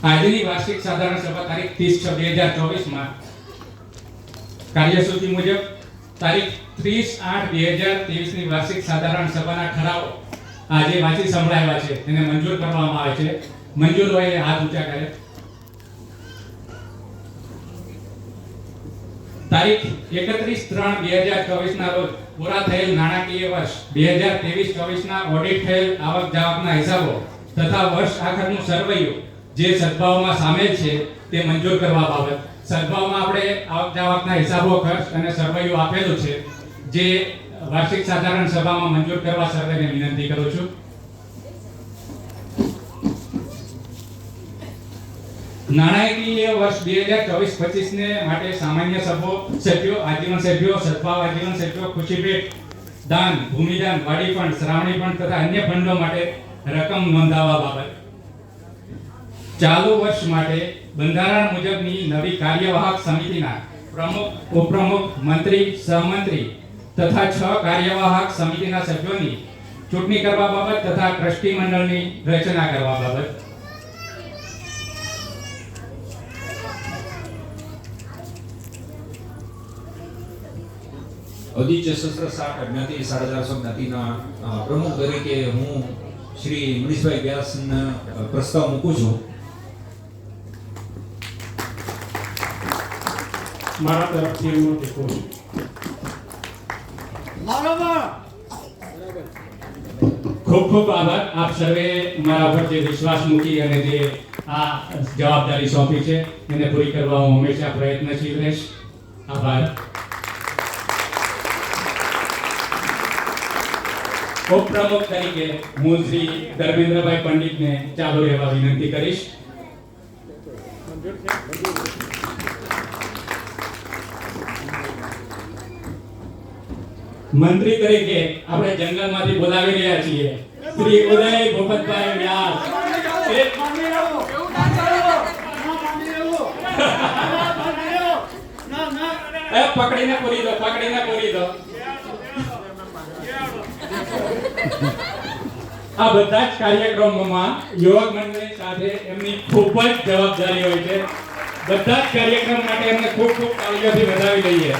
આજની વાર્ષિક સાધારણ સભા તારીખ 30/6/2024 કાર્યસૂચિ મુજબ તારીખ 30/8/2023 ની વાર્ષિક સાધારણ સભાના ઠરાવો આજે વાંચી સંભળાવ્યા છે, તેને મંજૂર કરવામાં આવે છે. મંજૂર હોય એ હાથ ઊંચા કરે. તારીખ 31/3/2024 ના રોજ પૂરા થયેલ નાણાકીય વર્ષ 2023-24 ના ઓડિટ થયેલ આવક જાવકના હિસાબો તથા વર્ષ આખરનું સરવૈયું જે સદભાવમાં સામેલ છે તે મંજૂર કરવા બાબત. સદભાવમાં આપણે આવક જાવકના હિસાબો, ખર્ચ અને સરવૈયું આપેલું છે, જે વાર્ષિક સાધારણ સભામાં મંજૂર કરવા સર્વેને વિનંતી કરું છું. નાણાકીય વર્ષ 2024-25 ને માટે સામાન્ય સભ્યો, આજીવન સભ્યો, સદભાવ આજીવન સભ્યો, ખુશીભેટ, દાન, ભૂમિદાન, વાડી ફંડ, શ્રાવણી ફંડ તથા અન્ય ફંડો માટે રકમ નોંધાવવા બાબત. ચાલુ વર્ષ માટે બંધારણ મુજબની નવી કાર્યવાહક સમિતિના પ્રમુખ, ઉપપ્રમુખ, મંત્રી, સહમંત્રી તથા 6 કાર્યવાહક સમિતિના સભ્યોની ચૂંટણી કરવા બાબત તથા ટ્રસ્ટી મંડળની રચના કરવા બાબત. અધિચ્છ સહસ્ત્ર 60 જ્ઞાતિ 450 જ્ઞાતિના પ્રમુખ તરીકે હું શ્રી મનીષભાઈ વ્યાસનો પ્રસ્તાવ મૂકું છું. મારા તરફથી એમનો ટેકો છે. ખૂબ ખૂબ આભાર. આપ સર્વે મારા પર જે વિશ્વાસ મૂકી અને જે આ જવાબદારી સોંપી છે એને પૂરી કરવા હું હંમેશા પ્રયત્નશીલ રહીશ. આભાર. ઉપપ્રમુખ તરીકે હું શ્રી ધર્મેન્દ્રભાઈ પંડિતને ચાલુ રહેવા વિનંતી કરીશ. મંત્રી તરીકે આપણે જંગલમાંથી બોલાવી રહ્યા છીએ શ્રી ઉદય ભૂપતભાઈ વ્યાસ. પકડીને પૂરી દો, પકડીને પૂરી દો. આ બધા જ કાર્યક્રમોમાં યુવક મંડળ સાથે એમની ખૂબ જ જવાબદારી હોય છે. બધા જ કાર્યક્રમ માટે એમને ખૂબ ખૂબ તાળીઓથી વધાવી લઈએ.